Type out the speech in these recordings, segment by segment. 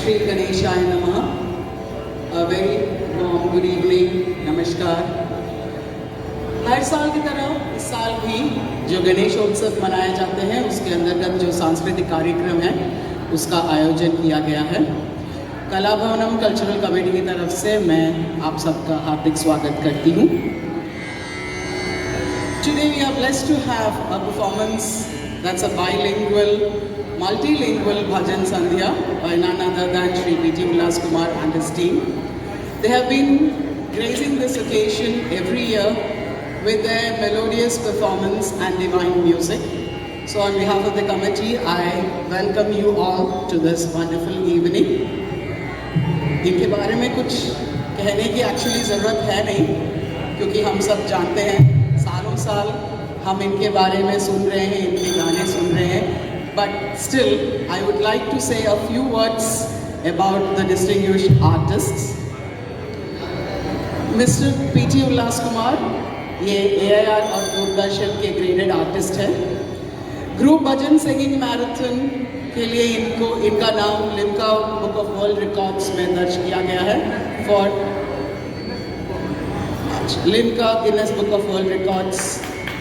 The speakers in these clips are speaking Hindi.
Shri Ganeshaya Namaha. A very warm good evening, नमस्कार। हर साल की तरह इस साल भी जो गणेश उत्सव मनाए जाते हैं उसके अंतर्गत जो सांस्कृतिक कार्यक्रम है उसका आयोजन किया गया है। कला भवनम कल्चरल कमेटी की तरफ से मैं आप सबका हार्दिक स्वागत करती हूँ। Today we are blessed to have a performance that's a bilingual, multilingual Bhajan Sandhya by none other than Shri P.T. Ullas Kumar and his team. They have been gracing this occasion every year with their melodious performance and divine music. So on behalf of the committee, I welcome you all to this wonderful evening. इनके बारे में कुछ कहने की एक्चुअली ज़रूरत है नहीं, क्योंकि हम सब जानते हैं सालों साल हम इनके बारे में सुन रहे हैं, इनके गाने सुन रहे हैं। But still I would like to say a few words about the distinguished artists. Mister P T Ullas Kumar ये AIR और दूरदर्शन के ग्रेडेड आर्टिस्ट हैं। ग्रुप भजन सिंगिंग मैराथन के लिए इनका नाम Limca book of world records में दर्ज किया गया है for Limca Guinness Book of World Records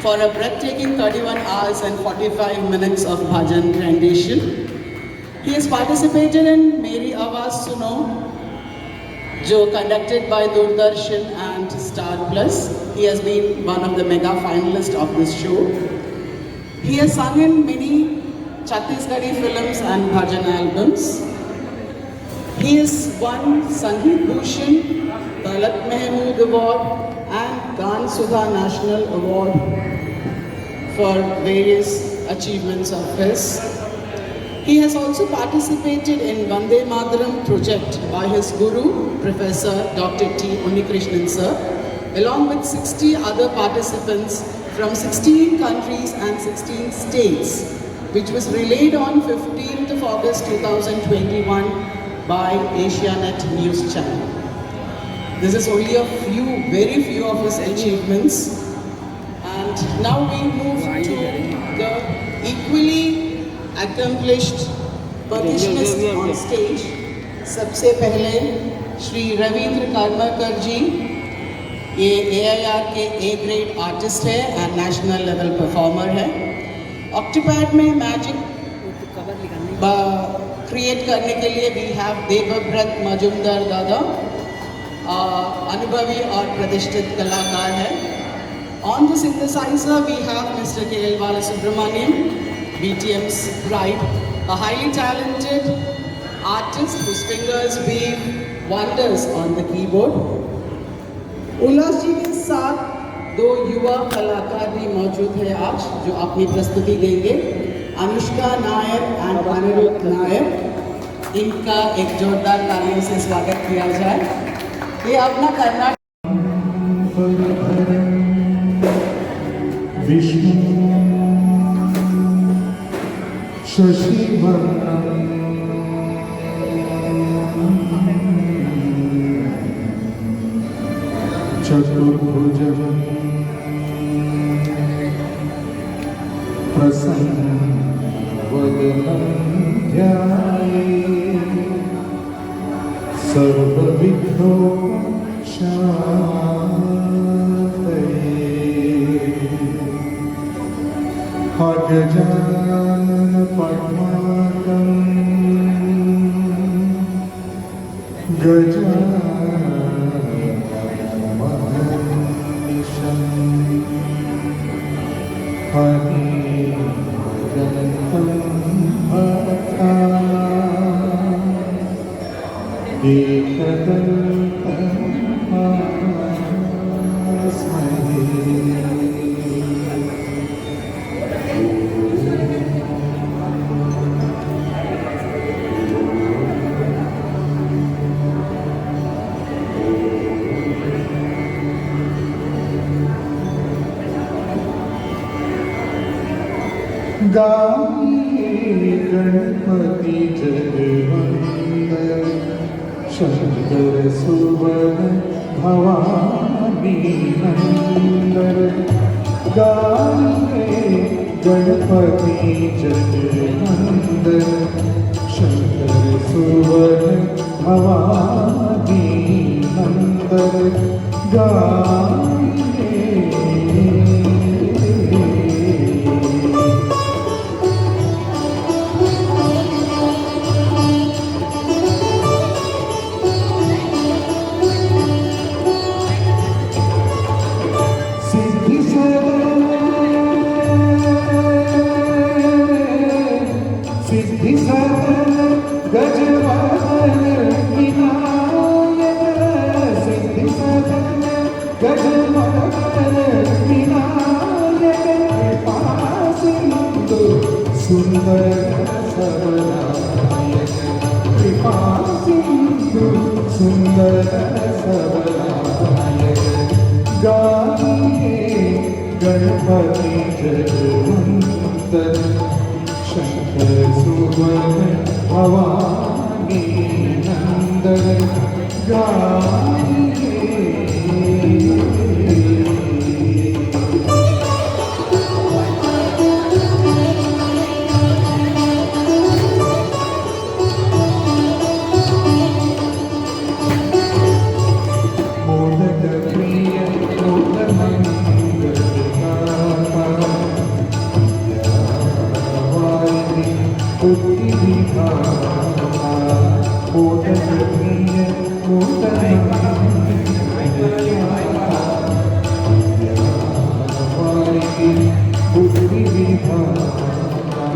for a breathtaking 31 hours and 45 minutes of bhajan rendition. He has participated in Meri Awaaz Suno, jo conducted by Doordarshan and Star Plus. He has been one of the mega finalists of this show. He has sung in many Chhattisgarhi films and bhajan albums. He has won Sangeet Bhushan, Talat Mahmood Award and Gan Sudha National Award for various achievements of his. He has also participated in Vande Mataram project by his guru, Professor Dr. T. Unnikrishnan sir, along with 60 other participants from 16 countries and 16 states, which was relayed on 15th of August 2021 by Asianet News Channel. This is only a few, very few of his achievements. And now we move to the equally accomplished percussionist on stage. सबसे पहले श्री रविंद्र करमरकर जी, ये AIR के A ग्रेड आर्टिस्ट है एंड नेशनल लेवल परफॉर्मर है। ऑक्टोपैड में मैजिक क्रिएट करने के लिए वी हैव देवव्रत मजुमदार दादा, अनुभवी और प्रतिष्ठित कलाकार है। On the synthesiser we have mister KL Balasubramaniam, BTM's pride, a highly talented artist whose fingers weave wonders on the keyboard. उल्लास जी के साथ दो युवा कलाकार भी मौजूद है आज जो अपनी प्रस्तुति देंगे। अनुष्का नायर एंड अनिरुद्ध नायर, इनका एक जोरदार तालियों से स्वागत किया जाए। ये अपना कर्नाटक विष्णु शशिवर्णं चतुर्भुजं प्रसन्नवदनं ध्यायेत् सर्वविघ्नोपशान्तये। अगजानन पद्मार्कं गजाननमहर्निशम् हरिजन्तं भक्तानाम् एकदन्तमुपास्महे। गाये गणपति जगवंदन शंकर सुवन भवानी नंदन। गाये गणपति जगवंदन शंकर सुवन भवानी नंदन गाए। सिद्धि सिद्धि गजवाहन विनायक, सिद्धि गजवाहन विनायक, कृपा सिंधु सुंदर सबनायक, कृपा सिंधु सुंदर सबनायक। गाइए गणपति जगवंदन, शंकर सुवन भवानी नंदन गाइए। मोदक प्रिय मोदक मंगलकारी बुद्धि विधाता, मोदक प्रिय मोदक मंगलकारी बुद्धि विधाता,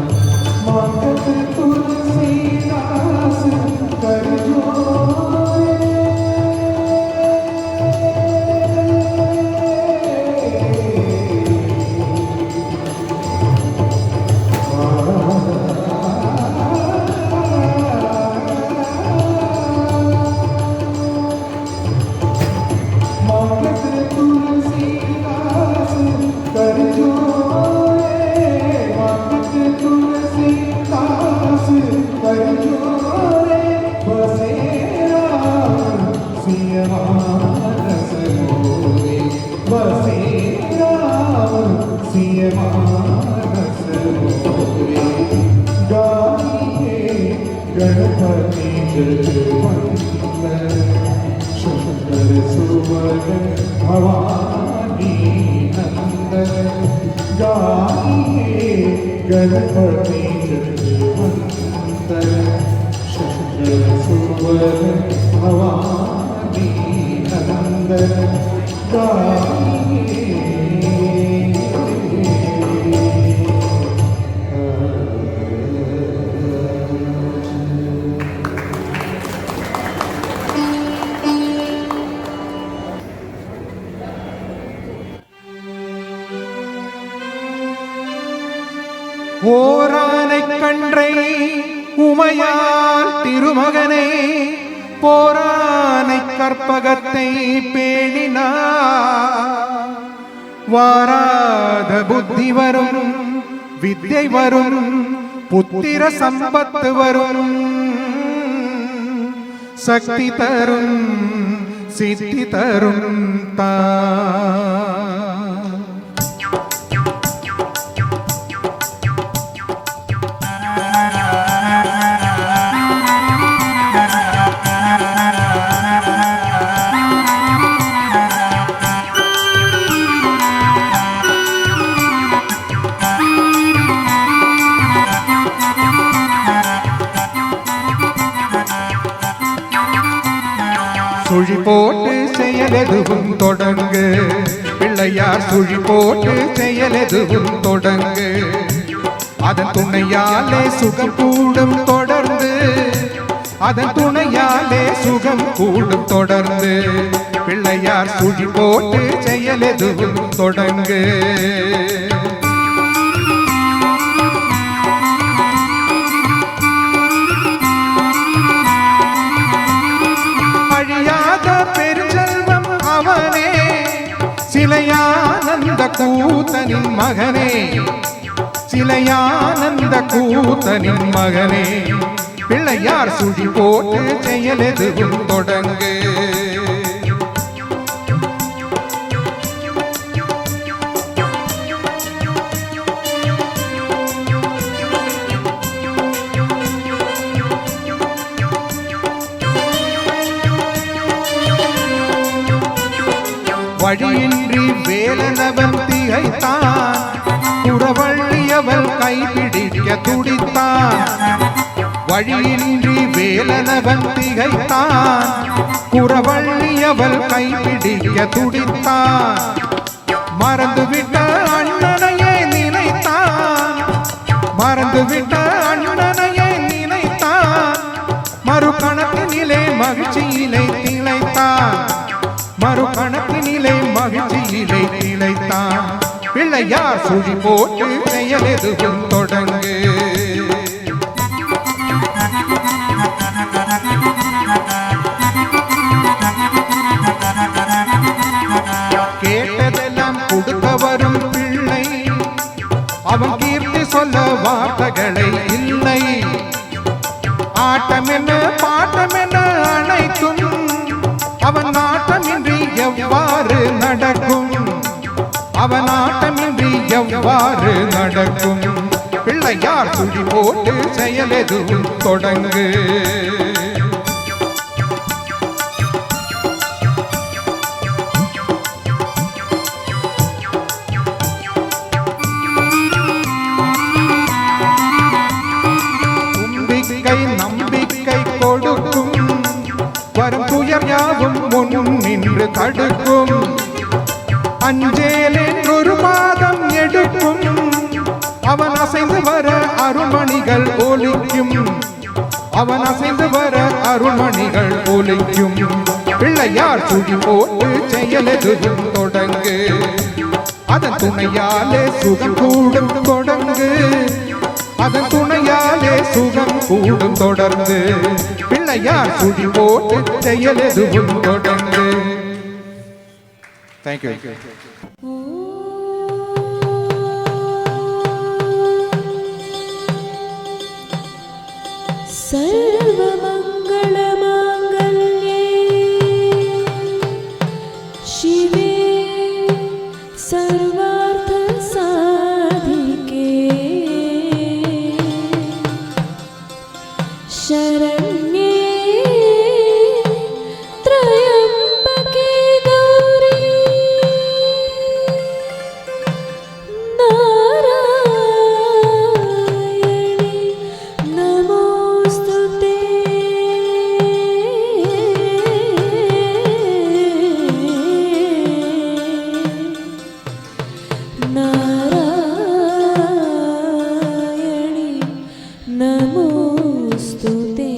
मातक तुलसीदास कर जोड़े। मातक तुलसीदास कर जोड़े, मातक तुलसीदास कर जोड़े। बसे राम सिय मानस मोरे, बसे राम सिय मानस मोरे। गाइए गणपति जगवंदन, शंकर सुवन भवानी नंदन गाइए। गणपति जगवंदन, शंकर सुवन भवानी नंदन गाइए। ஓரானை கன்றை உமையால் திருமகனே, போரானை கற்பகத்தை பேணினார். வாராத புத்தி வரும், வித்தை வரும், புத்திர சம்பத்து வரும், சக்தி தரும், சித்தி தரும் தான். சுழி போட்டு செயலெதுவும் தொடங்கு, பிள்ளையார் சுழி போட்டு செயலெதுவும் தொடங்கு. அதன் துணையாலே சுகம் கூடும் தொடர்ந்து, அதன் துணையாலே சுகம் கூடும் தொடர்ந்து. பிள்ளையார் சுழி போட்டு செயலெதுவும் தொடங்கு. பெருஞ்செல்வம் அவனே, சிலையானந்த கூத்தனின் மகனே, சிலையானந்த கூத்தனின் மகனே. பிள்ளையார் சுழி போட்டு செயலெதுவும் தொடங்கு. வழியின்றி வேலனவன் திகைத்தான் குறவள்ளியவள் கைப்பிடிக்க துடித்தான் வழியின்றி வேலனவன் திகைத்தான் குறவள்ளியவள் கைப்பிடிக்க துடித்தான் மறந்துவிட்ட அண்ணனையே நினைத்தான் மறந்துவிட்ட அண்ணனையே நினைத்தான் மறுகணக்கினிலே மகிழ்ச்சியிலே திளைத்தான் மறுகணக்கினிலே மகிழ்ச்சியிலே திளைத்தான் பிள்ளையார் சுழி போட்டு செயல் எதுவும் தொடங்கு கேட்டதெல்லாம் கொடுக்க வரும் பிள்ளை அவன் கீர்த்தி சொல்ல வார்த்தைகளை இல்லை ஆட்டம் என்ன பாட்டம் என்ன அனைத்தும் அவன் நாட்டமின்றி எவ்வாறு நடக்கும் அவன் ஆட்டமின்றி எவ்வாறு நடக்கும் பிள்ளையார் சுழி போட்டு செயல் எதுவும் தொடங்கு நம்பிக்கை கொடுக்கும் வரும் துயர் யாவும் முன் நின்று தடுக்கும் அஞ்சேல் என்றொரு மாதம் எடுக்கும் அவன் அசைந்து வர அருள்மணிகள் ஒலிக்கும் அவன் அசைந்து வர அருள்மணிகள் ஒலிக்கும் பிள்ளையார் சுழி போட்டு செயல் எதுவும் தொடங்கு அதன் துணையாலே சுகம் கூடும் தொடங்கு அதன் துணையாலே சுகம் கூடும் தொடர்ந்து பிள்ளையார் சுழி போட்டு செயல் எதுவும் தொடங்கு தேங்க்யூ सर्वमङ्गलमाङ्गल्ये शिवे सर्वार्थसाधिके शरण्ये त्र्यम्बके गौरी नारायणी नमोस्तुते नारायणी नमोस्तुते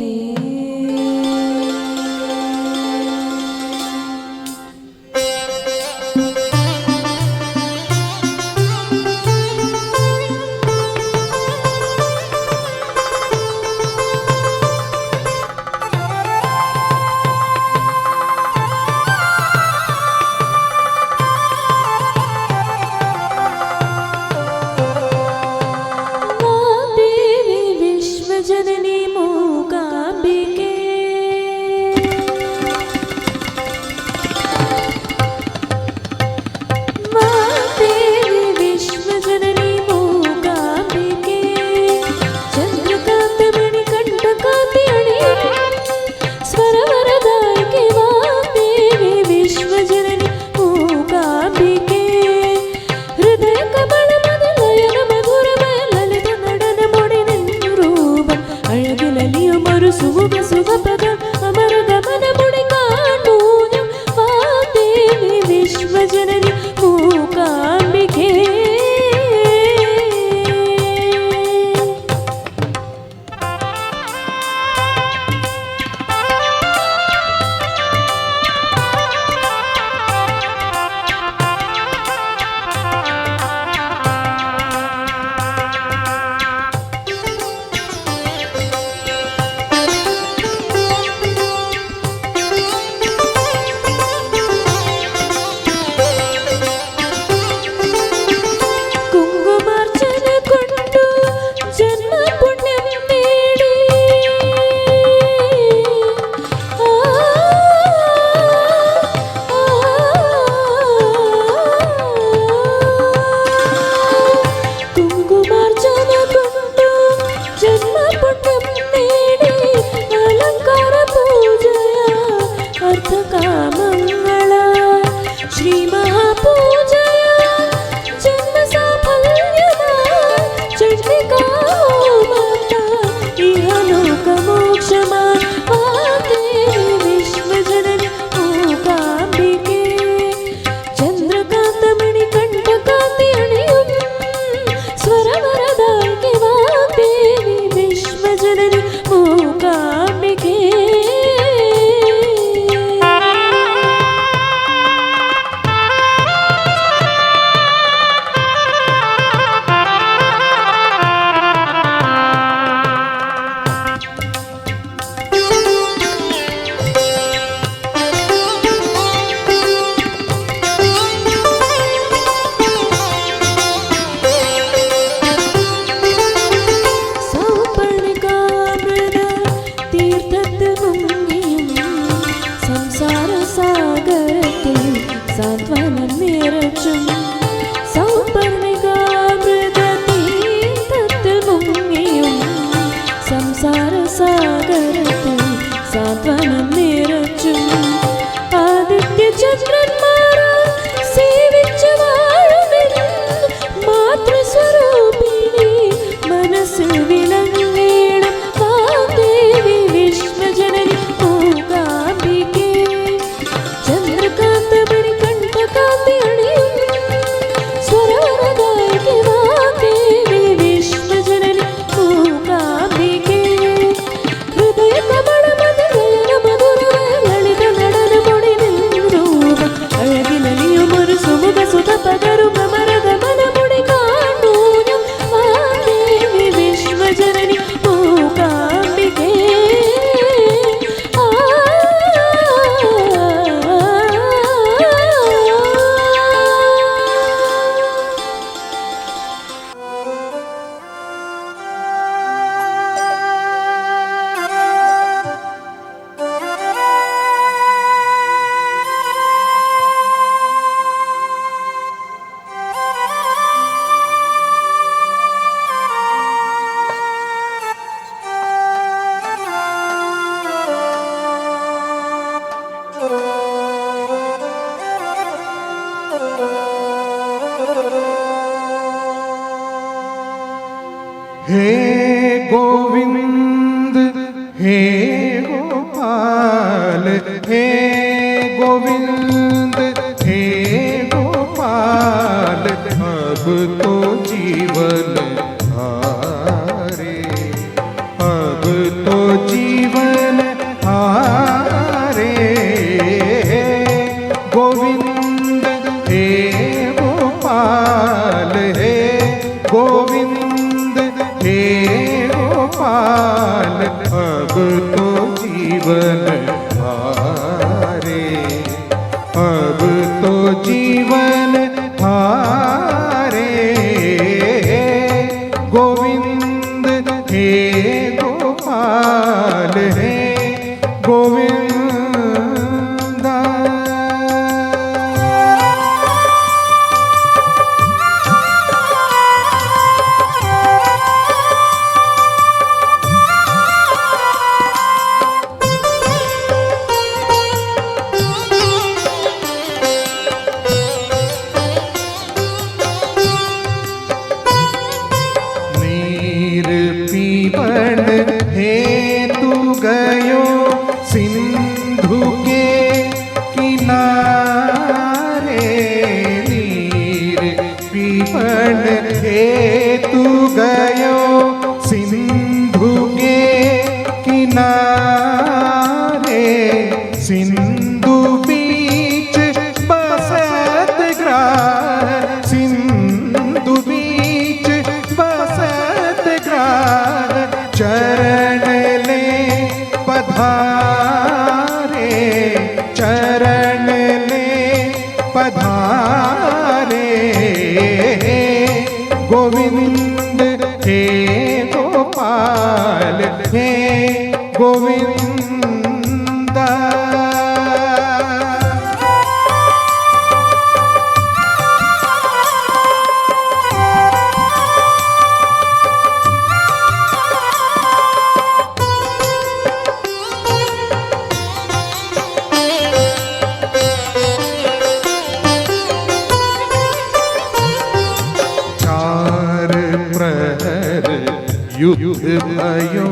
हे गोविंद हे गोपाल हे गोविंद हे गोपाल अब तो जीवन हारे अब तो जीवन हारे गोविंद हे गोपाल हे गोविंद हे गोपाल अब तो जीवन हारे अब तो जीवन हारे गोविंद हे गोपाल हे गोविंदा। नीर पीवन हेतु गयो सिंधु के किनारे नीर पीवन हेतु गयो सिंधु के किनारे सिंधु बीच बसत ग्राह सिंधु बीच बसत ग्राह चरण ले पधारे चरण ले पधारे गोविंद हे गोपाल हे गोविंदा। चार प्रहर युद्ध भयो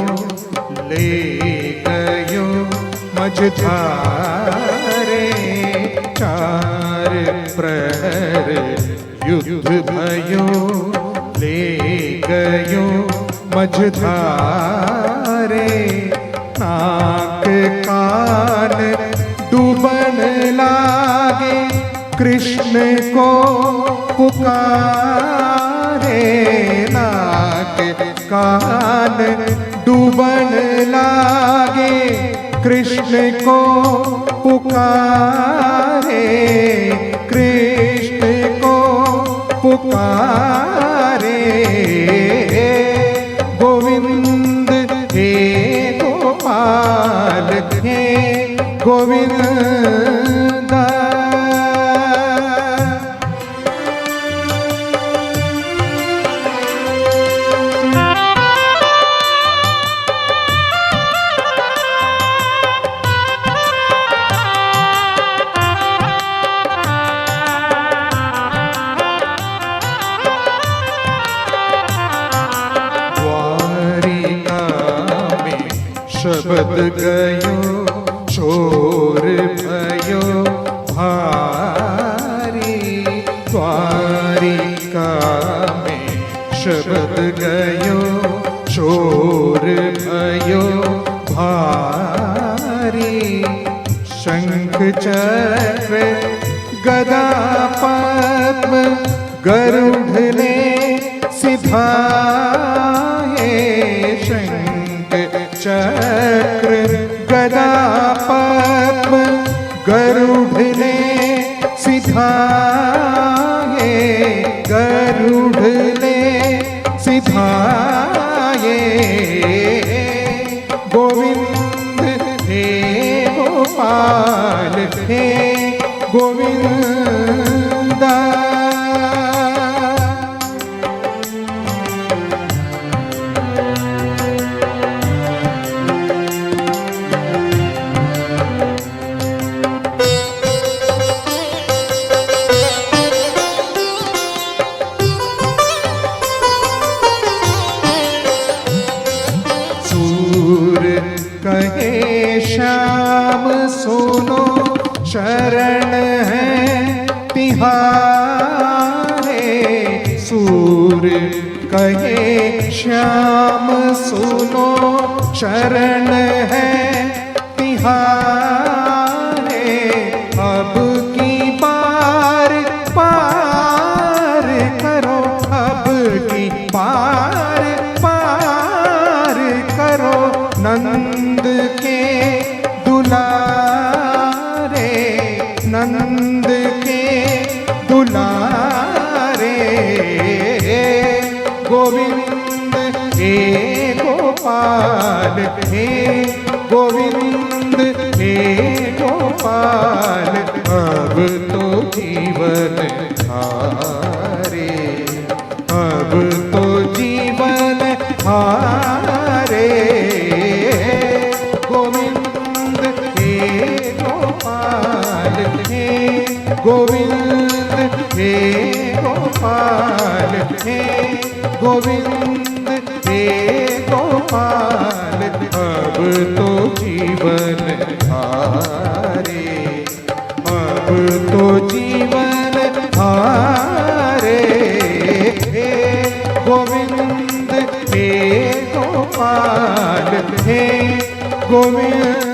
ले गयो मझधारे चार प्रहर युद्ध भयो ले गयो मझधारे नाक कान डूबन लागे कृष्ण को पुकारे नाक कान डूबन लागे कृष्ण को पुकारे कृष्ण को पुकारे गोविंद हे गोपाल हे गोविंदा। शब्द गयो शोर भयो भारी द्वारिका में शब्द गयो शोर भयो भारी शंख चक्र गदा पद्म गरुड़ ले सिधाए शंख चक्र गदा पद्म गरुड़ ले सिधाए गरुड़ ले सिधाए गोविंद हे गोपाल हे गोविंदा। चरण है तिहारे, सूर कहे श्याम सुनो शरण है तिहारे। अब की बार पार करो, अब की बार पार करो, नंद के दुलारे, नंद के दुलारे। गोविंद हे गोपाल, हे गोविंद हे गोपाल, अब तो जीवन हारे, अब तो जीवन हारे। गोविंद हे गोपाल, हे गोविंद हे गोपाल, हे गोविंद हे गोपाल, अब तो जीवन हारे, अब तो जीवन हारे। हे गोविंद हे गोपाल, हे गोविंद।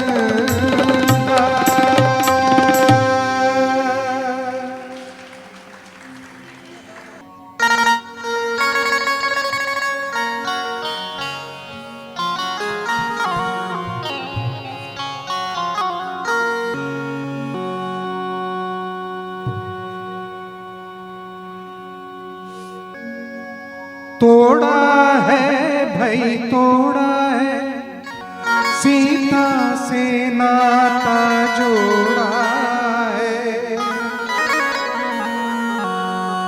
तोड़ा है भाई तोड़ा है, सीता से नाता जोड़ा है।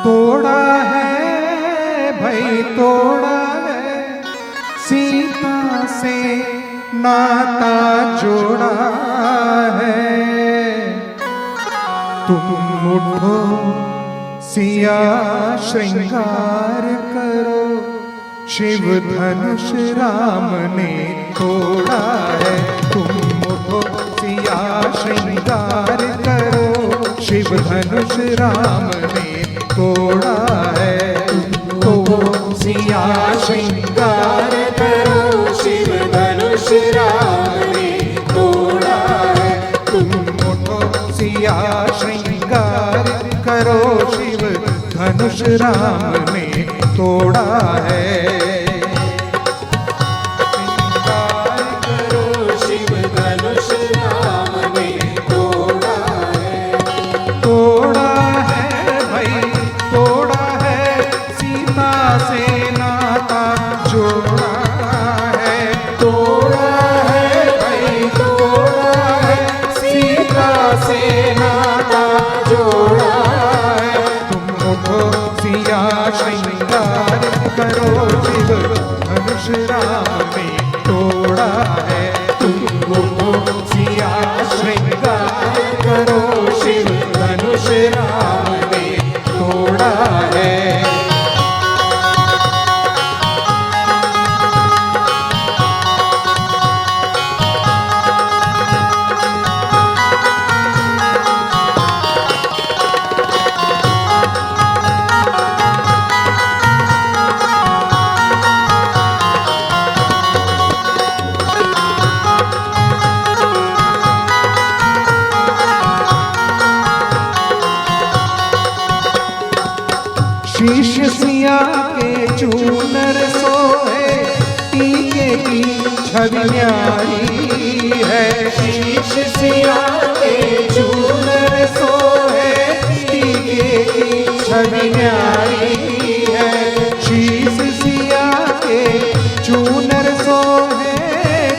तोड़ा है भाई तोड़ा है, सीता से नाता जोड़ा है। तुम उठो सिया श्रृंगार करो, शिव धनुष राम ने तोड़ा है। तुम उठो सिया श्रृंगार करो, शिव धनुष राम ने तोड़ा है। तो सिया श्रृंगार करो, शिव धनुष राम ने तोड़ा है। तुम उठो सिया श्रृंगार करो, शिव धनुष राम ने तोड़ा है। श्रृंगार करो, शिव धनुष राम ने तोड़ा है। तोड़ा है भाई तोड़ा है, सीता से नाता जोड़ा है। तोड़ा है भाई तोड़ा है, सीता से नाता जोड़ा है। तुम उठो सिया श्रृंगार करो, शिव धनुष राम ने तोड़ा है। तुम उठो सिया श्रृंगार करो, शिव धनुष राम ने तोड़ा है। शीश सिया के चूनर सोए, टीके की छवि न्यारी है। शीश सिया के चूनर सोए, टीके की छवि न्यारी है। शीश सिया के चूनर सोए,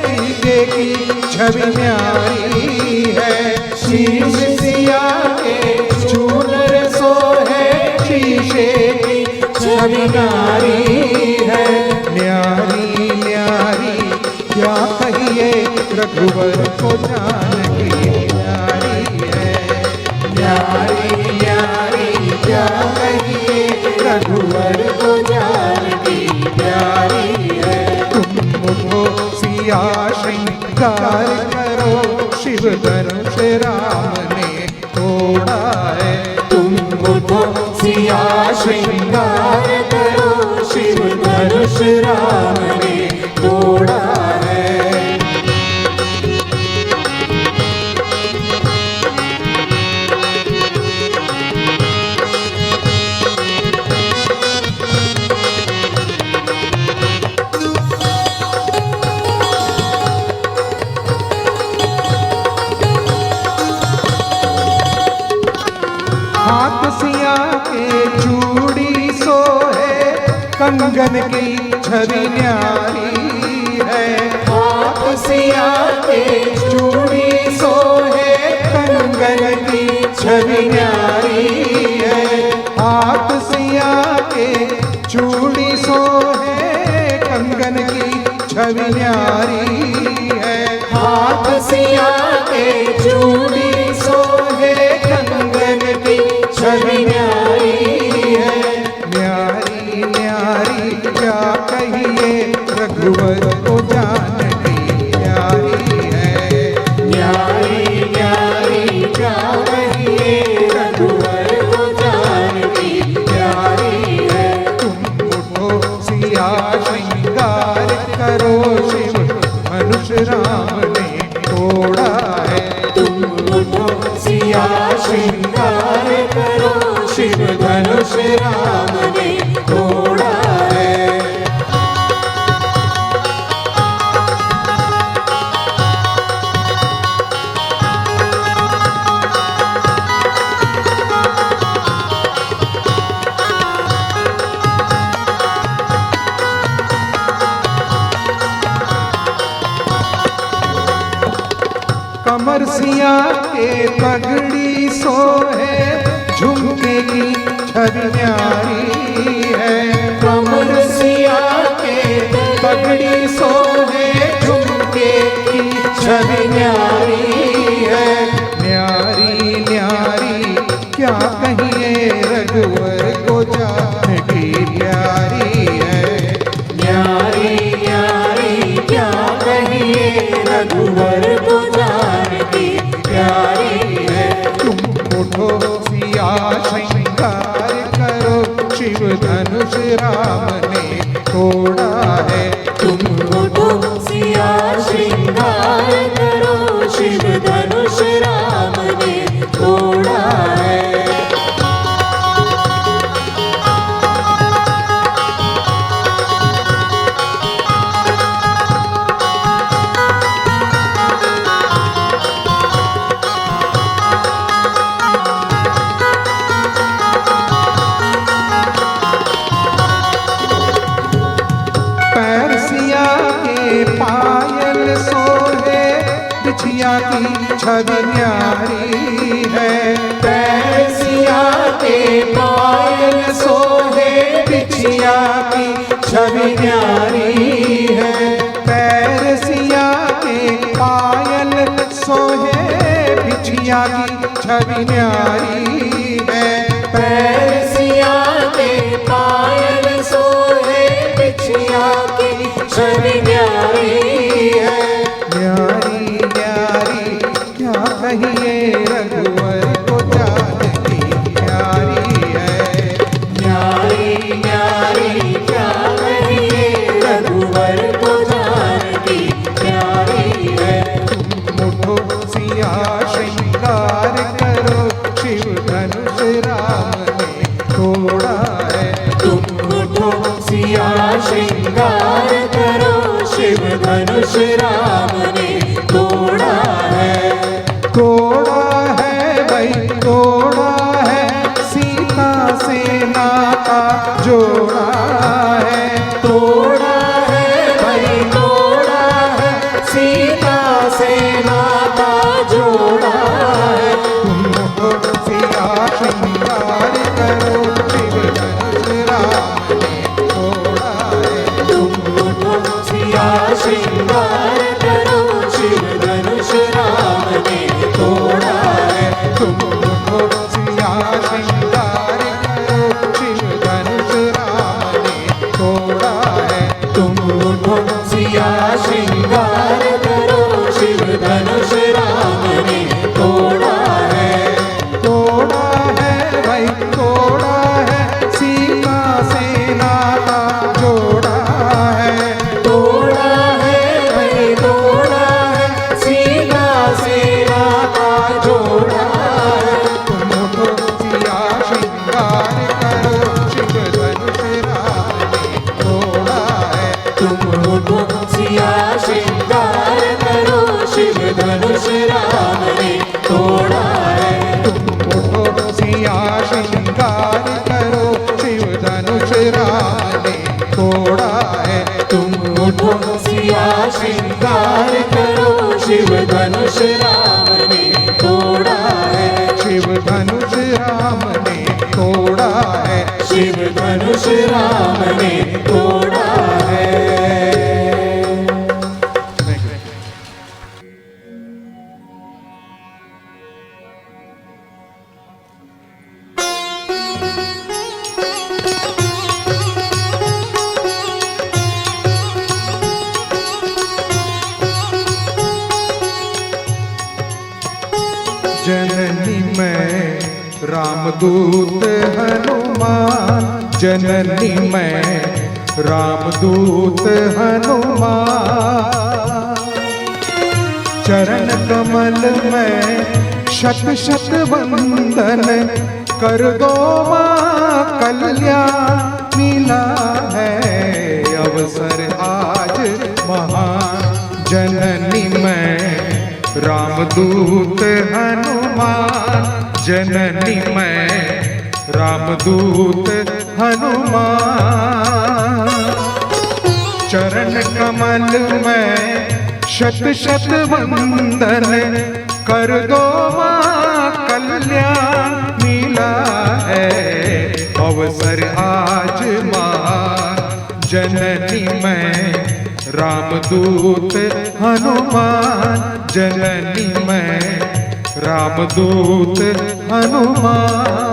टीके की छवि न्यारी है। शीश सिया के चूनर सोए, शीशे की छवि न्यारी है। न्यारी न्यारी क्या कहिए रघुवर को जानकी न्यारी है। न्यारी न्यारी क्या कहिए रघुवर को जानकी प्यारी है। तुम उठो सिया श्रृंगार करो, शिव धनुष राम ने सिया श्रृंगार करो, शिव धनुष राम ने तोड़ा है। हाथ सिया के चूड़ी सोहे, कंगन की छवि न्यारी है। हाथ सिया के चूड़ी सोहे, कंगन की छवि न्यारी है। हाथ सिया के चूड़ी सोहे, कंगन की छवि न्यारी है। हाथ सिया के चूड़ी सोहे, कंगन की छवि न्यारी है। न्यारी न्यारी क्या कहिए, रघुवर को जानकी न्यारी है। न्यारी न्यारी क्या कहिए, रघुवर को जानकी न्यारी है। तुम उठो सिया श्रृंगार करो, शिव मनुष्य राम ने तोड़ा है। तुम उठो सिया श्रृंगार करो, शिव धनुष राम ने तोड़ा है। कमर सिया के पगड़ी सोहे, झुमके की छवि न्यारी है। कमर सिया के पगड़ी सोहे, झुमके की छवि न्यारी है। न्यारी न्यारी क्या कहिए, रघुवर को जानकी प्यारी है। न्यारी न्यारी क्या कहिए, रघुवर को जानकी प्यारी है। तुम उठो सिया श्रृंगार करो, शिव धनुष राम ने तोड़ा है। तुम उठो सिया श्रृंगार करो, शिव धनुष राम ने तोड़ा है। पायल सोहे, बिछिया की छवि न्यारी है। पैर सिया के पायल सोहे, बिछिया की छवि न्यारी है। पैर सिया के पायल सोहे, बिछिया की छवि न्यारी है। पैर सिया के पायल सोहे, बिछिया की छवि न्यारी है। न्यारी न्यारी क्या कहिए, रघुवर को जानकी प्यारी है। न्यारी न्यारी क्या कहिए, रघुवर को जानकी प्यारी है। तुम उठो सिया श्रृंगार करो, शिव धनुष राम ने तोड़ा है। तुम उठो सिया श्रृंगार करो, शिव धनुष राम ने तोड़ा है। तोड़ा है भाई तोड़ा है, सीता से नाता जोड़ा है। तोड़ा है भाई तोड़ा है, सीता से नाता जोड़ा है। तुम उठो सिया श्रृंगार करो, शिव धनुष राम ने तोड़ा है। तुम उठो सिया श्रृंगार करो, शिव धनुष राम ने तोड़ा है। तुम उठो सिया श्रृंगार करो, शिव धनुष राम राम ने तोड़ा है। तुम उठो सिया श्रृंगार करो, शिव धनुष राम ने तोड़ा है। शिव धनुष राम ने तोड़ा है। शिव धनुष राम ने तोड़ा है। जननी मैं रामदूत हनुमान, जननी मैं रामदूत हनुमान। चरण कमल में शत शत वंदन, कर दो माँ कल्याण। मिला है अवसर आज महान, जननी मैं रामदूत हनुमान, जननी मैं रामदूत हनुमान। चरण कमल में शत शत वंदन, कर दो माँ कल्याण। मिला है अवसर आज महान, जननी मैं रामदूत हनुमान, जननी मैं रामदूत हनुमान।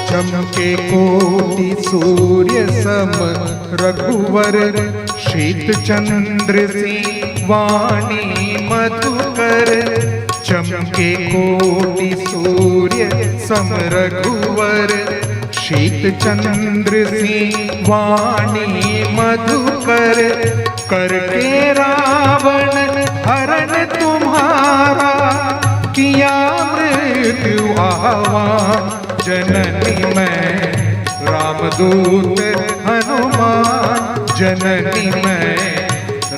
चमके कोटि सूर्य सम, रघुवर शीत चंद्र सी वाणी मधुकर। चमके कोटि सूर्य सम, रघुवर शीत चंद्र सी वाणी मधुकर। करके रावण हरण तुम्हारा, किया मृत्यु आह्वान। जननी मैं रामदूत हनुमान, जननी मैं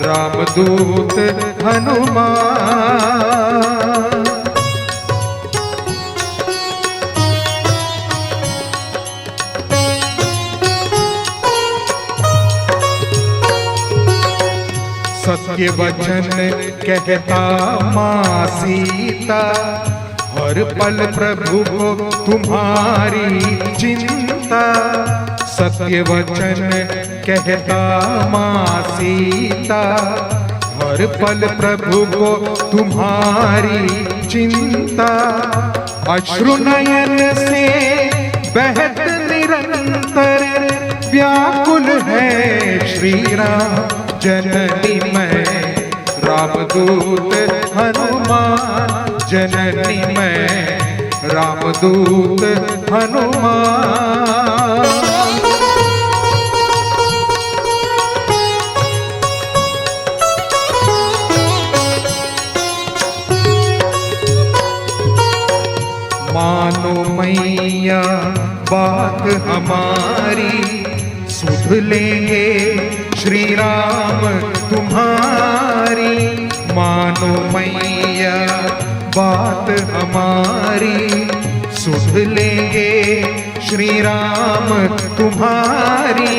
रामदूत हनुमान। सत्य वचन कहता माँ सीता, हर पल प्रभु को तुम्हारी चिंता। सत्य वचन कहता माँ सीता, हर पल प्रभु को तुम्हारी चिंता। अश्रु नयन से बहत निरंतर, व्याकुल है श्री राम। जननी मैं रामदूत हनुमान, जननी मैं रामदूत हनुमान। मानो मैया बात हमारी, सुध लेंगे श्री राम तुम्हारी। मानो मैया बात हमारी, सुध लेंगे श्री राम तुम्हारी।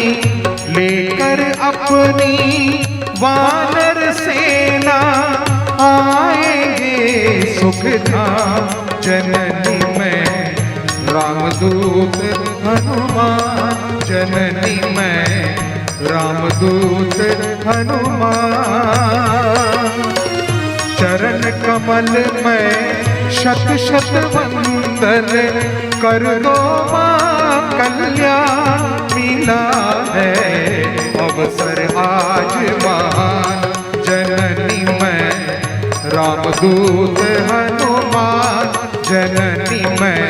लेकर अपनी वानर सेना, आएंगे सुख धाम। जननी मैं रामदूत हनुमान, जननी मैं रामदूत हनुमान। चरण कमल में शत शत वंदन, कर दो माँ कल्याण। मिला है अवसर आज महान, जननी मैं रामदूत हनुमान, जननी मैं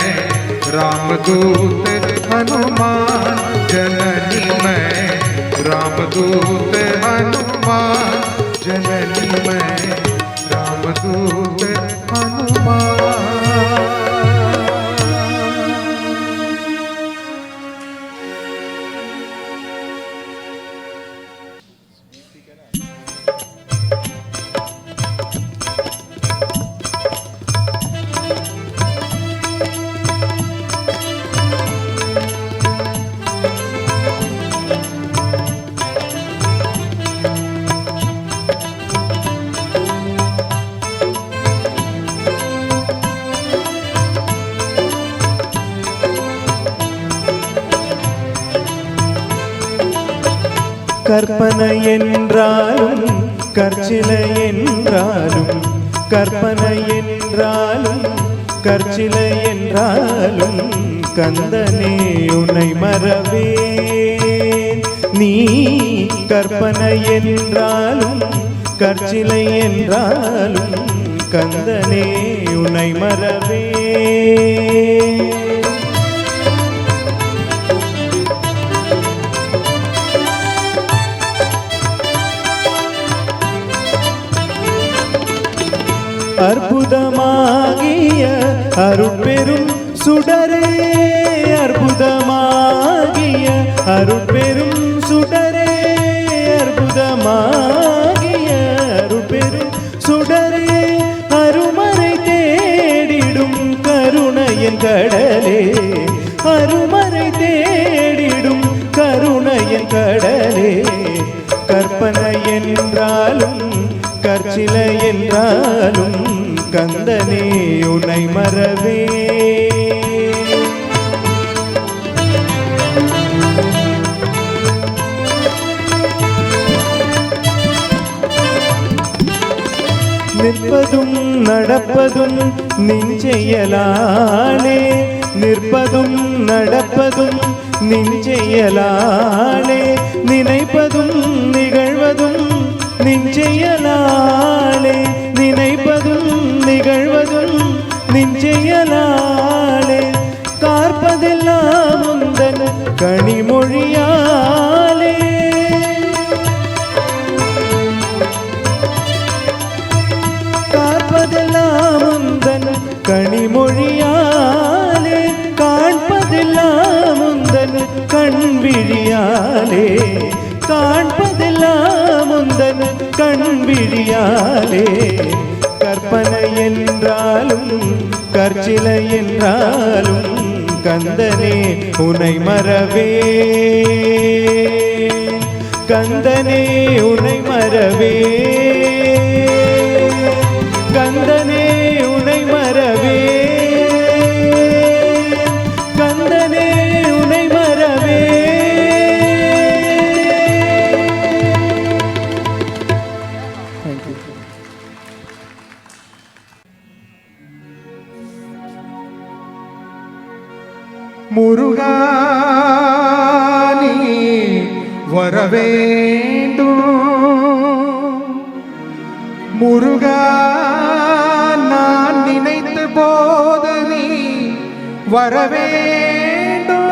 रामदूत हनुमान, जननी मैं रामदूत हनुमान, जननी मैं रामदूत हनुमान। கற்பனை என்றாலும் கற்சிலை என்றாலும் கற்பனை என்றாலும் கற்சிலை என்றாலும் கந்தனே உன்னை மறவேன். நீ கற்பனை என்றாலும் கற்சிலை என்றாலும் கந்தனே உன்னை மறவேன். அற்புதமாகிய அருட்பெரும் சுடரே, அற்புதமாகிய அருட்பெரும் சுடரே, அற்புதமாகிய அருட்பெரும் சுடரே, அருமறை தேடிடும் கருணையின் கடலே, அருமறை தேடிடும் கருணையின் கடலே. கற்பனை என்றாலும் கற்சிலை என்றாலும் கந்தனே உன்னை மறவேன். நிற்பதும் நடப்பதும் நின்செயலாலே, நிற்பதும் நடப்பதும் நின்செயலாலே, நினைப்பதும் நிகழ்வதும் நின்செயலாலே, நினைப்பதும் நிகழ்வதும் நின்செயலாலே. காற்பதெல்லாம் உந்தன் கனிமொழியாலே, காற்பதெல்லாம் உந்தன் கனிமொழியாலே, காண்பதெல்லாம் உந்தன் கண்விழியாலே, காண்பதெல்லாம் உந்தன் கண்விழியாலே. கற்பனை என்றாலும் கற்சிலை என்றாலும் கந்தனே உன்னை மறவேன். கந்தனே உன்னை மறவேன். கந்தனே உன்னை மறவேன். கந்தனே உன்னை மறவேன். முருகா நீ வரவேண்டும். முருகா நான் நினைத்த போது நீ வரவேண்டும்.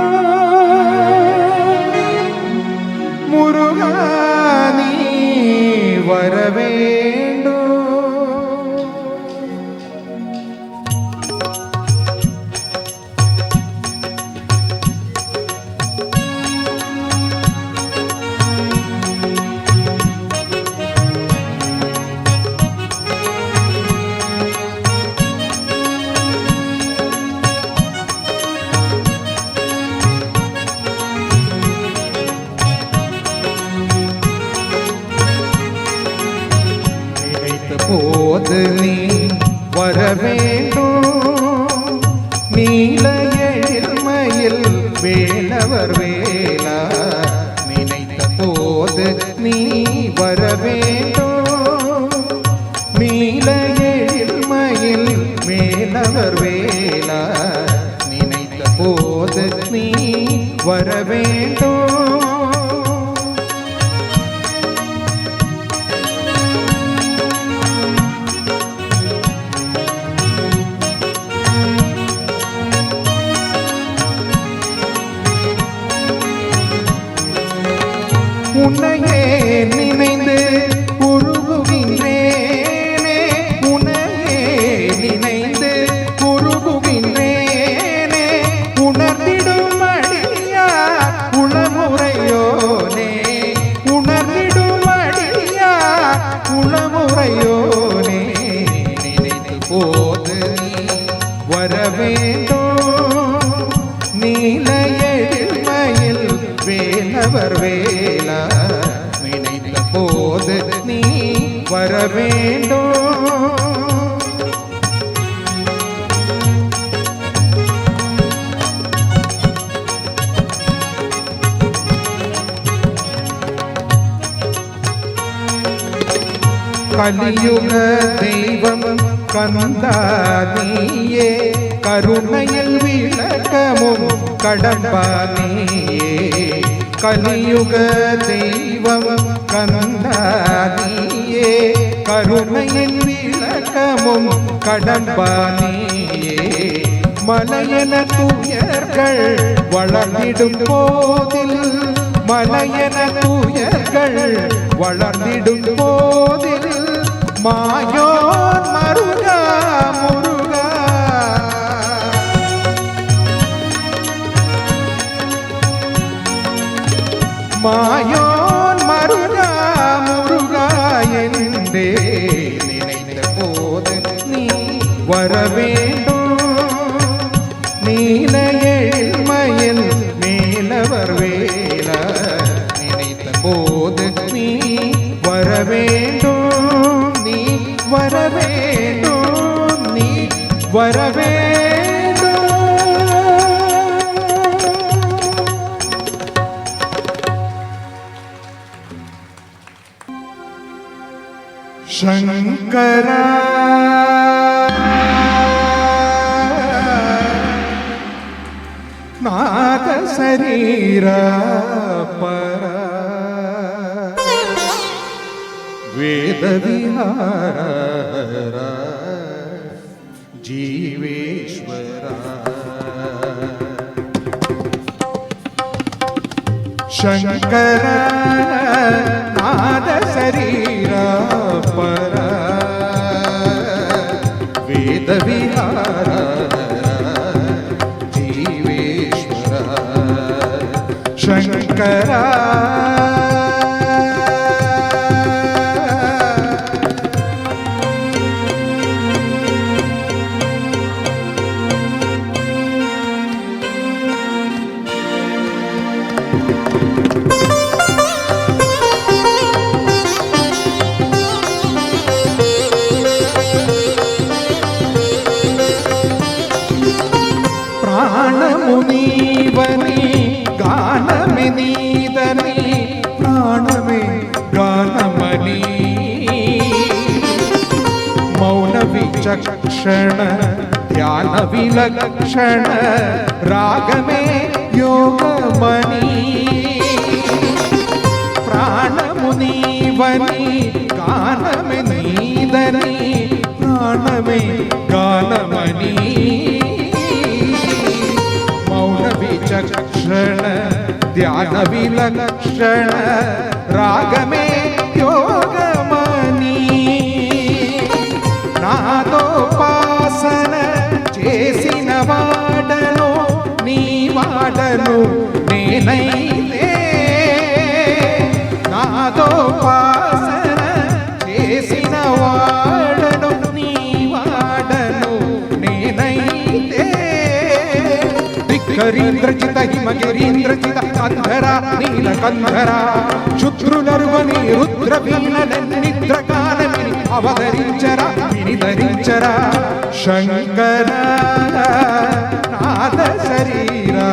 முருகா நீ வரவேண்டும். போது நீ வரவேண்டும். நீல எழில்மயில் வேலவர் வேலா, நினைத்த போது நீ வரவேண்டும். நீல எழில்மயில் வேலவர் வேலா, நினைத்த போது நீ வரவேண்டும். உன்னையே நினைந்து உருகுகின்றேனே, உன்னையே நினைந்து உருகுகின்றேனே. உணர்ந்திடும் அடியார் உளமுறையோனே, உணர்ந்திடும் அடியார் உளமுறையோனே. நினைத்து போது நீ வரவேண்டும். நீல எழில்மயில் வேலவர் வேலா, நினைத்த போது நீ வரவேண்டும். கலியுக தெய்வம் கந்தானியே கருணையில் விளக்கமும் கடம்பானியே கலியுக தெய்வம் கந்தானியே கருணையில் விளக்கமும் கடம்பானியே மலையன துயர்கள் வளர்ந்திடும் போதில் மலையன துயர்கள் வளர்ந்திடும் போதில் மாயோன் மருகா முருகா மாயோன் மருகா முருகா என்றே நினைத்த போது நீ வர வேண்டும் நீல எழில்மயில் மேலவர் வேலா நினைத்த போது நீ வர வேண்டும் நீ வர வேண்டும் நீ வர வேண்டும் சங்கரா நாத சரீரா பரா வேத விஹார ஜீவேஸ்வரா சங்கரா நாத சரீரா பரா வேத விஹார शंकरा प्राणमुनीवनी गानमे नीदनी प्राणमे गानमनी मौन विचक्षण ध्यान विलक्षण रागमे योगमणि प्राणमुनीवनी गानमे नीदनी प्राणमे गानमनी विचक्षण ध्यान विलक्षण रागमे योगमणि नादोपासन చేసిన వాడను నీ వాడను నేనైతే నాదోపాసన చేసిన వాడను నీ వాడను నేనైతే కరీంద్రచిత హిమగిరీంద్రచిత కంధరా నీలకంధరా శుద్రులరువని రుద్రవీణలన్నిద్రకాలమిని అవతరించరా వినిధరించరా శంకర నాద శరీరా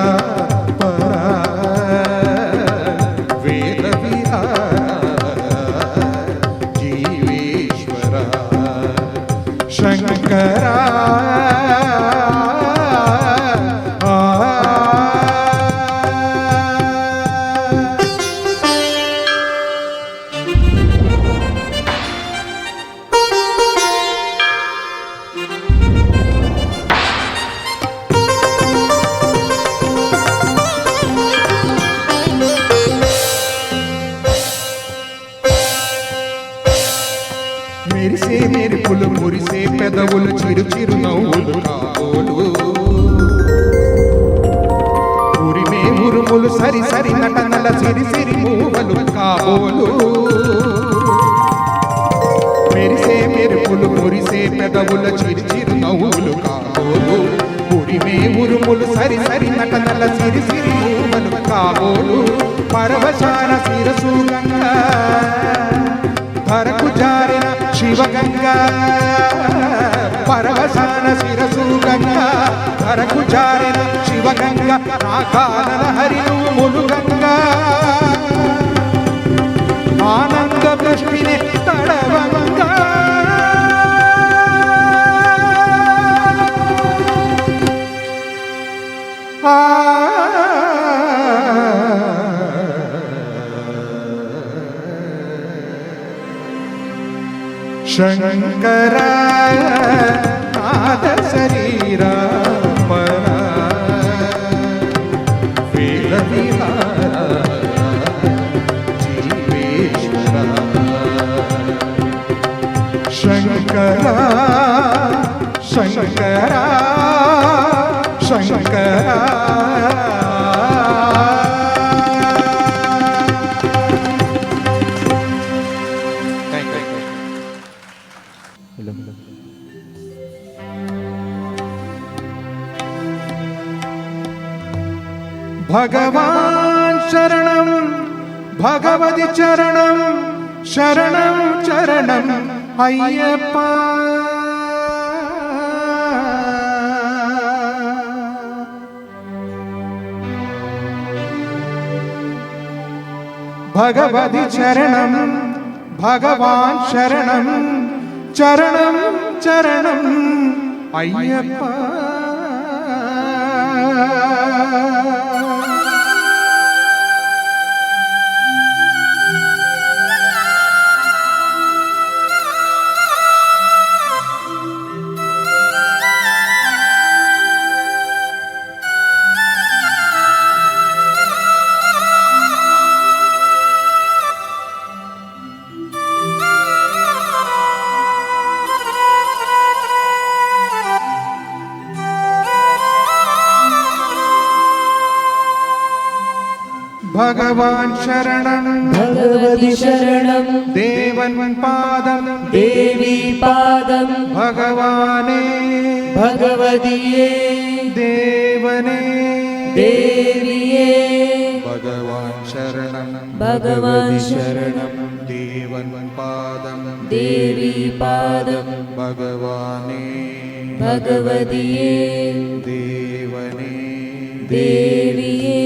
పరా వేద విహార జీవేశ్వర శంకరా మెరిసే మెరుపులు మురిసే పెదవులు చిరు చిరు నవ్వులు కాబోలు ఉరిమే ఉరుములు సరి సరి నటనల సిరి సిరి మూవలు కాబోలు మెరిసే మెరుపులు మురిసే పెదవుల చిరు చిరు నవ్వులు కాబోలు ఉరిమే ఉరుములు సరి సరి నటనల సిరి సిరి మూవలు కాబోలు పరవశాన శిరసు గంగా ధరకు జారిన శివగంగా పరవశాన శిరసు గంగా ధరకు జారిన శివగంగా నా కానన హరిను ములుగంగా ఆనంద దృష్టిని తడవంగా ಶಂಕರ ನಾದ ಶರೀರ ಪರ ವೇದ ವಿಹಾರ ಜೀವೇಶ್ವರ ಶಂಕರ ಶಂಕರ ಶಂಕರ भगवान शरणं भगवति चरणं शरणं चरणं अय्यप्पा भगवति चरणं भगवान शरणं चरणं चरणं अय्यप्पा भगवान शरणं भगवति शरणं देवन पादं देवी पादं भगवाने भगवदिये देवने देविये भगवान शरणं भगवान शरणं देवन पादं देवी पादं भगवाने भगवदिये देवने देविये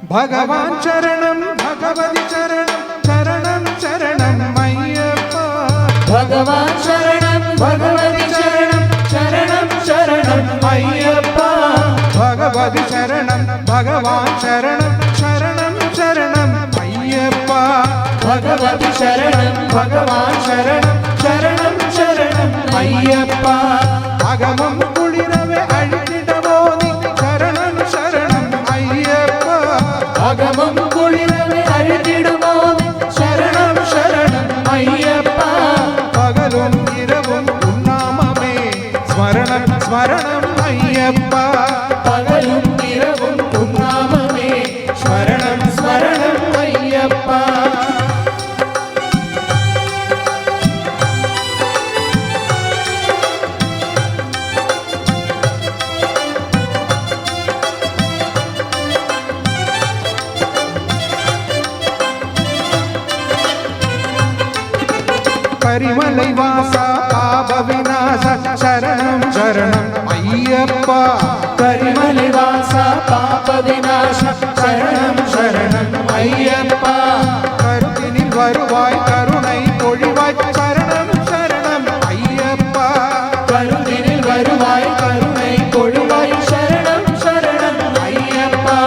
भगवान शरणं भगवति चरणं चरणं चरणं अय्यप्पा भगवान शरणं भगवति शरणं शरणं शरणं अय्यप्पा भगवति शरणं भगवान शरणं शरणं शरणं अय्यप्पा भगवति शरणं भगवान शरणं शरणं शरणं अय्यप्पा अगमं कुळिरवे अळितिडवो नि शरणं शरणं अय्यप्पा अगमं कुळिरवे अळितिडवो शरणं शरणं अय्यप्पा पगलुं इरवुं उन्नाममे स्मरणं स्मरणं अय्यप्पा पगलुं इरवुं उन्नाममे स्मरणं स्मरणं अय्यप्पा परिमलै वासा पाप विनाश शरणं शरणं अय्यप्पा परिमलवासा पाप विनाश शरणं शरणं अय्यप्पा கருத்தினில் வருவாய் கருணை பொழிவாய் சரணம் சரணம் ஐயப்பா கருதினில் வருவாய் கருணை கொழுவாய் शरणं शरणं अय्यप्पा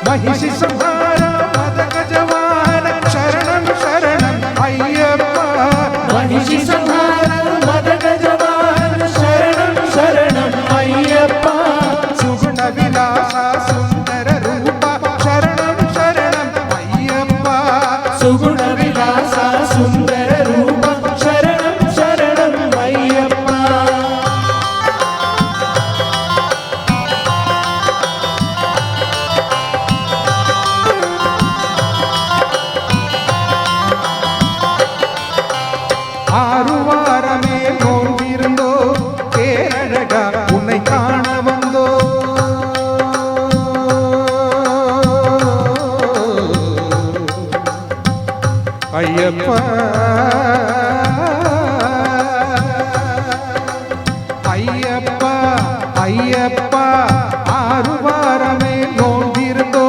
महिषि संहार मदक जवान शरणं शरणं अय्यप्पा महिषि संहार मदक जवान शरणं शरणं अय्यप्पा सुगुण विलासा सुंदर रूपा शरणं शरणं अय्यप्पा सुगुण विलासा सुंदर रूप शरणं शरणं अय्यप्पा ஆறுவாரமே நோன்பிருந்தோ பேரழகா உன்னை காண வந்தோ ஐயப்பா ஐயப்பா ஆறு வாரமே நோந்திருந்தோ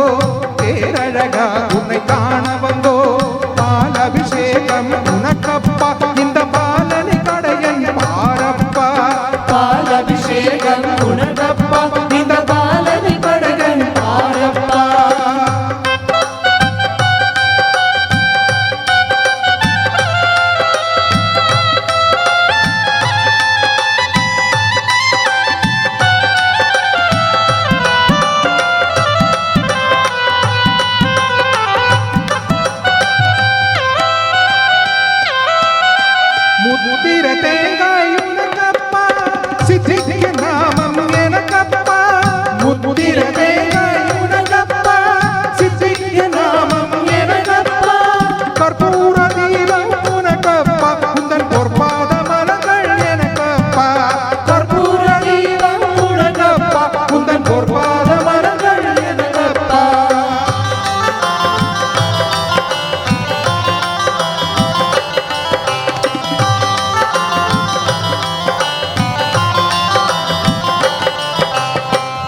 பேரழகா உன்னை காண வந்தோ பால் அபிஷேகம் உனக்கப்பா இந்த பாலனை கடையன் பாரப்பா பால் அபிஷேகம் உனதப்பா இந்த பாலனை கடையன் பாரப்பா முத்திர தேங்காய் உனக்கப்பா சித்திக்கு நாமம் எனக்கப்பா முத்திர தேங்காய் உனக்கப்பா சித்திக்கு நாமம் எனக்கப்பா கற்பூர தீபம் உனக்கப்பா உந்தன் பொற்பாத மலர்கள் எனக்கப்பா கற்பூர தீபம் உனதப்பா உந்தன் பொற்பாத மரங்கள் எனதப்பா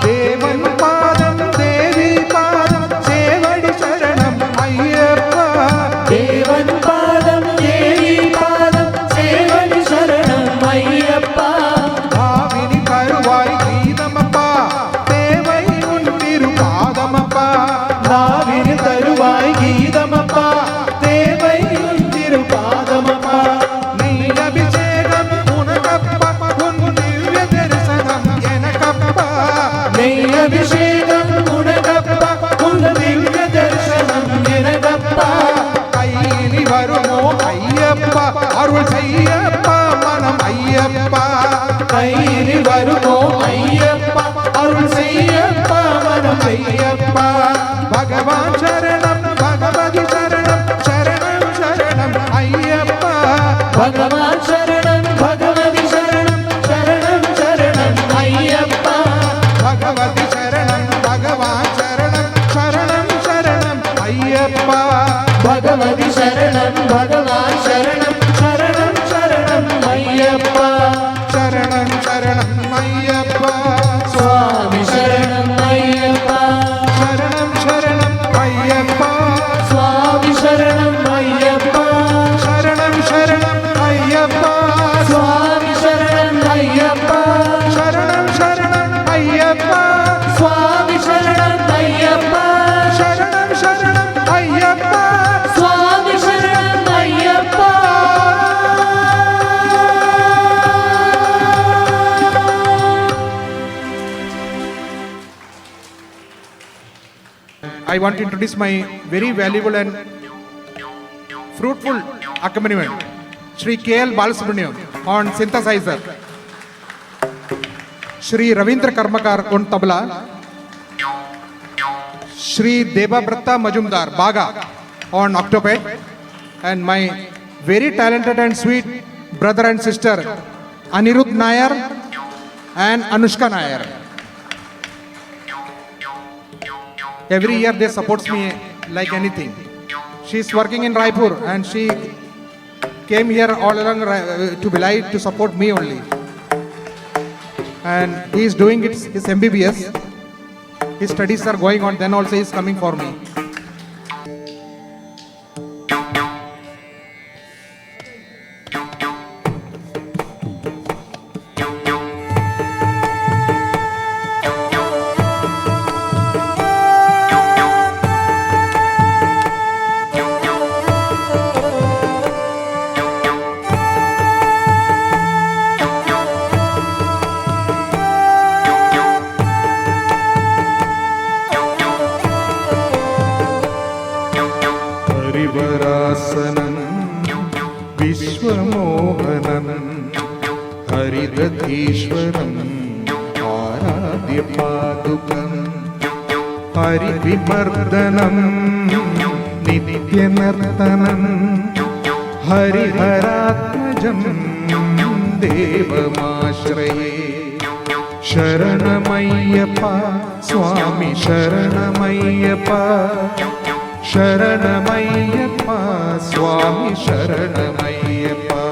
தேவன் பாதம் தேவி பாதம் சேவடி சரணம் ஐயப்பா தேவன் பாதம் தேவி பாதம் சேவடி சரணம் ஐயப்பா பாவினி கருவாய் கீதமப்பா தேவை உன் திருப்பாதமப்பா நாவின் தருவாய் கீதமப்பா தேவை உன் திருப்பாதமப்பா நெய் அபிஷேகம் உனக்கப்பா உன் திவ்ய தரிசனம் எனக்கப்பா நெய் அபிஷேகம் உனதப்பா உன் திவ்ய தரிசனம் எனதப்பா கையிலி வருமோ ஐயப்பா அருள் செய்யப்பா மனம் ஐயப்பா கையில் வருமோ ஐயப்பா அருள் செய்யப்பா மனம் ஐயப்பா பகவான் சரணம் பகவதி சரணம் சரணம் சரணம் ஐயப்பா பகவான் சரணம் பகவதி சரணம் சரணம் சரணம் ஐயப்பா பகவதி சரணம் பகவான் சரணம் சரணம் சரணம் ஐயப்பா பகவதி சரணம் பகவான் சரணம் சரணம் சரணம் ஐயப்பா சரணம் சரணம் ஐயப்பா சுவாமி சரணம் ஐயப்பா சரணம் சரணம் ஐயப்பா சுவாமி சரணம் ஐயப்பா சரணம் சரணம் ஐயப்பா சுவாமி சரணம் ஐயப்பா சரணம் சரணம் ஐயப்பா சுவாமி சரணம் ஐயப்பா சரணம் சரணம் ஐயப்பா சுவாமி சரணம் Ayyappa I want to introduce my very valuable and fruitful accompaniment, Shri K.L. Balasubramaniam on synthesizer, Shri Ravindra Karmakar on tabla, Shri Debabrata Majumdar Baga on octoped, and my very talented and sweet brother and sister Anirudh Nair and Anushka Nair. Every year they supports me like anything. She is working in Raipur and she came here all along to Bhilai to support me only. And he is doing his MBBS. His studies are going on, then also he is coming for me. Harivarasanam विश्वमोहनं हरिदधीश्वरम् आराध्यपादुकं हरिविमर्दनं नित्यनर्तनं हरिहरात्मजं देवमाश्रये शरणमय्यप्पा स्वामी शरणमय्यप्पा शरणमय्यप्पा स्वामी शरणमय्यप्पा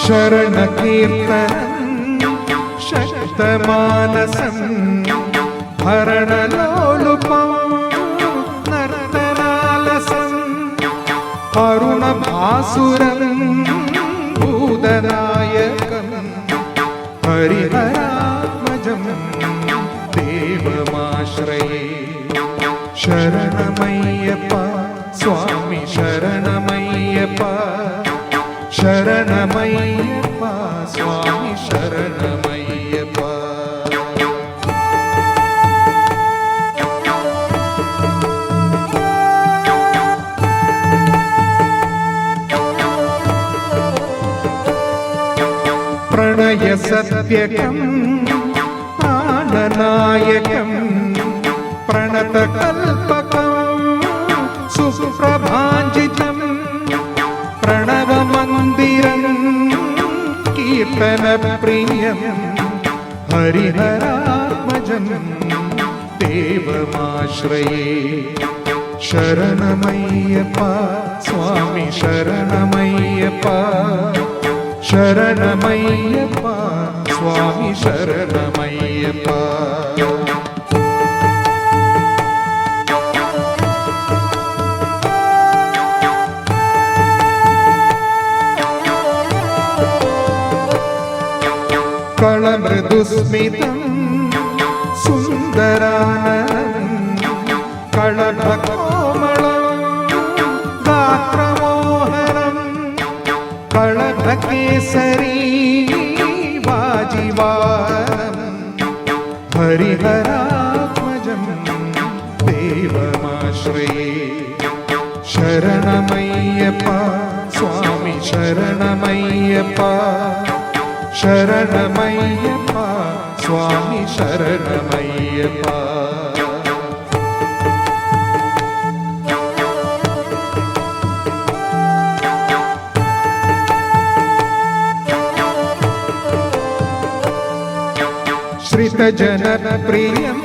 शरणकीर्तनं शक्तमानसं हरणलोलुपं नर्तनालसम् अरुणभासुरं भूतनायकं हरिहरात्मजं देवमाश्रये शरणमय्यप्पा स्वामी शरणमय्यप्पा शरणमय्यप्पा स्वामी शरणमय्यप्पा प्रणय सत्यकम् प्राणनायकम् प्रणतकल्पकम् सुप्रभाञ्जितम् प्रणवमन्दिरं कीर्तनप्रियं हरिहरात्मजं देवमाश्रये शरणमय्यप्पा स्वामी शरणमय्यप्पा शरणमय्यप्पा स्वामी शरणमय्यप्पा कलमृदुस्मितं सुन्दराननं कलभकोमलं गात्रमोहनं कलभकेसरी वाजिवानं हरिहरात्मजं देवमाश्रये शरणमय्यप्पा स्वामी शरणमय्यप्पा शरणमय्यप्पा स्वामी शरणमय्यप्पा श्रितजनप्रियं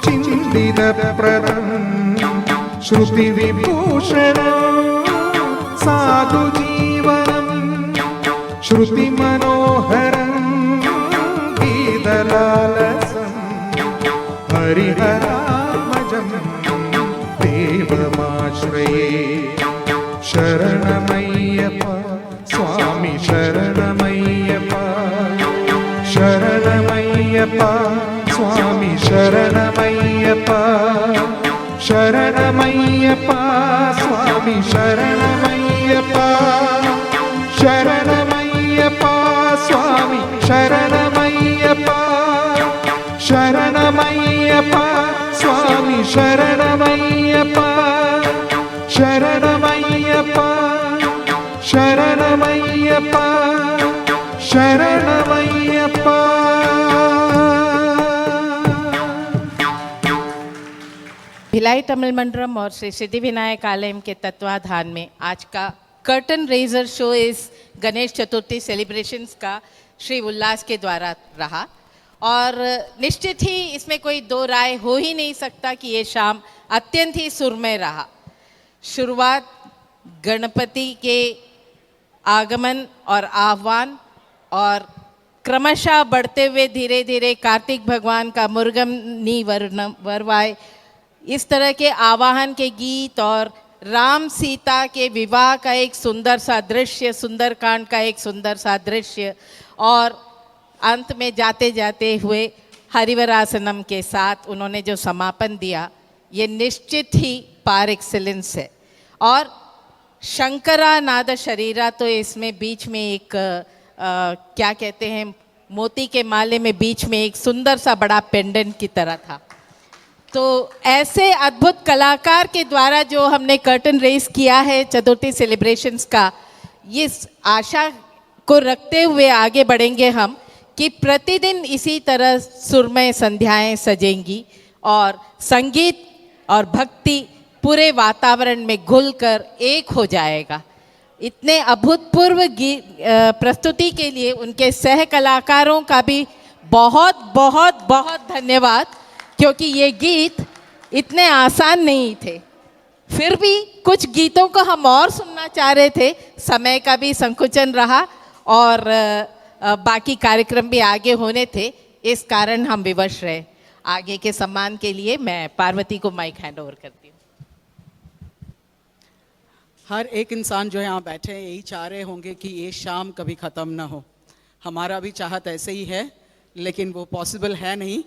चिन्तितप्रदं श्रुतिविभूषणं साधुजीवनं श्रुतिमनोहरं गीतलालसं हरिहरात्मजं देवमाश्रये शरणमय्यप्पा स्वामी शरणमय्यप्पा शरणमय्यप्पा स्वामी शरणमय्यप्पा शरणमय्यप्पा स्वामी शरणमय्यप्पा शरणमय्यप्पा स्वामी शरणमय्यप्पा शरणमय्यप्पा स्वामी शरणमय्यप्पा शरणमय्यप्पा शरणमय्यप्पा शरणमय्यप्पा। भिलाई तमिल मंडलम और श्री सिद्धिविनायक आलयम के तत्वाधान में आज का कर्टन रेजर शो इस गणेश चतुर्थी सेलिब्रेशंस का श्री उल्लास के द्वारा रहा और निश्चित ही इसमें कोई दो राय हो ही नहीं सकता कि ये शाम अत्यंत ही सुरमय रहा। शुरुआत गणपति के आगमन और आह्वान और क्रमशः बढ़ते हुए धीरे धीरे कार्तिक भगवान का मुर्गम नी वरवाय इस तरह के आवाहन के गीत और राम सीता के विवाह का एक सुंदर सा दृश्य, सुंदरकांड का एक सुंदर सा दृश्य और अंत में जाते जाते हुए हरिवरासनम के साथ उन्होंने जो समापन दिया, ये निश्चित ही पार एक्सीलेंस है। और शंकरा नाद शरीरा तो इसमें बीच में एक क्या कहते हैं, मोती के माले में बीच में एक सुंदर सा बड़ा पेंडेंट की तरह था। तो ऐसे अद्भुत कलाकार के द्वारा जो हमने कर्टन रेस किया है चतुर्थी सेलिब्रेशंस का, इस आशा को रखते हुए आगे बढ़ेंगे हम कि प्रतिदिन इसी तरह सुरमय संध्याएं सजेंगी और संगीत और भक्ति पूरे वातावरण में घुलकर एक हो जाएगा। इतने अभूतपूर्व प्रस्तुति के लिए उनके सह कलाकारों का भी बहुत बहुत बहुत धन्यवाद, क्योंकि ये गीत इतने आसान नहीं थे। फिर भी कुछ गीतों को हम और सुनना चाह रहे थे, समय का भी संकुचन रहा और बाकी कार्यक्रम भी आगे होने थे, इस कारण हम विवश रहे। आगे के सम्मान के लिए मैं पार्वती को माइक हैंड ओवर करती हूँ। हर एक इंसान जो यहाँ बैठे हैं यही चाह रहे होंगे कि ये शाम कभी ख़त्म ना हो। हमारा भी चाहत ऐसे ही है, लेकिन वो पॉसिबल है नहीं।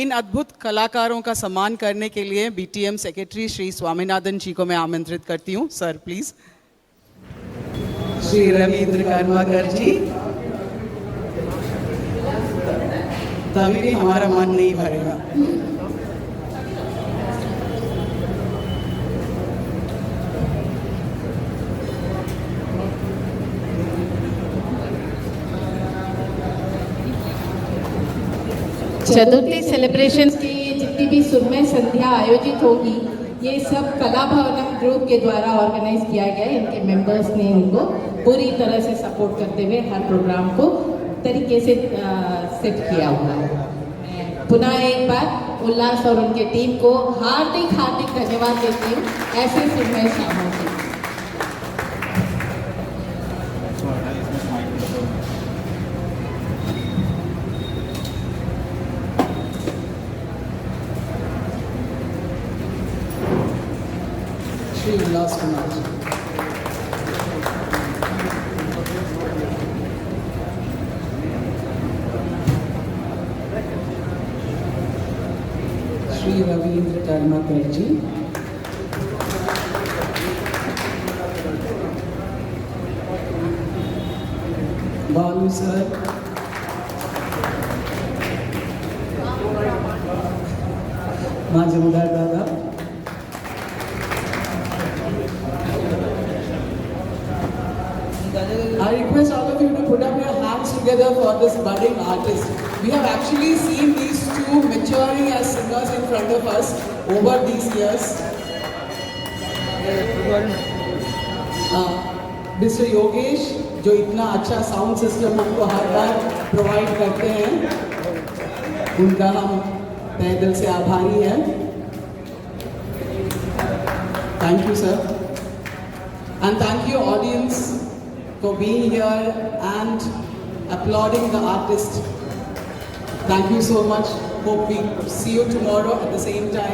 इन अद्भुत कलाकारों का सम्मान करने के लिए बीटीएम सेक्रेटरी श्री स्वामीनाथन जी को मैं आमंत्रित करती हूँ। Sir please. श्री रविंद्र कर्माकर जी, तभी भी हमारा मन नहीं भरेगा। चतुर्थी सेलिब्रेशंस की जितनी भी सुरमय संध्या आयोजित होगी, ये सब कला भवनम ग्रुप के द्वारा ऑर्गेनाइज किया गया है। इनके मेंबर्स ने इनको पूरी तरह से सपोर्ट करते हुए हर प्रोग्राम को तरीके से सेट किया हुआ है। मैं पुनः एक बार उल्लास और उनके टीम को हार्दिक हार्दिक धन्यवाद देती हूँ ऐसे सुरमय शामों के। श्री उल्लास कुमार जी, श्री रविंद्र कर्माकर जी, बालू सर, माझे दादा, I request all of you to put up your hands together for this budding artist. We have actually seen these two maturing as singers in front of us over these years. Mr. Yogesh, जो इतना अच्छा साउंड सिस्टम हमको हर बार प्रोवाइड करते हैं, उनका हम तहे दिल से आभारी हैं। Thank you, sir. And thank you, audience, for being here and applauding the artist. Thank you so much. Hope we see you tomorrow at the same time.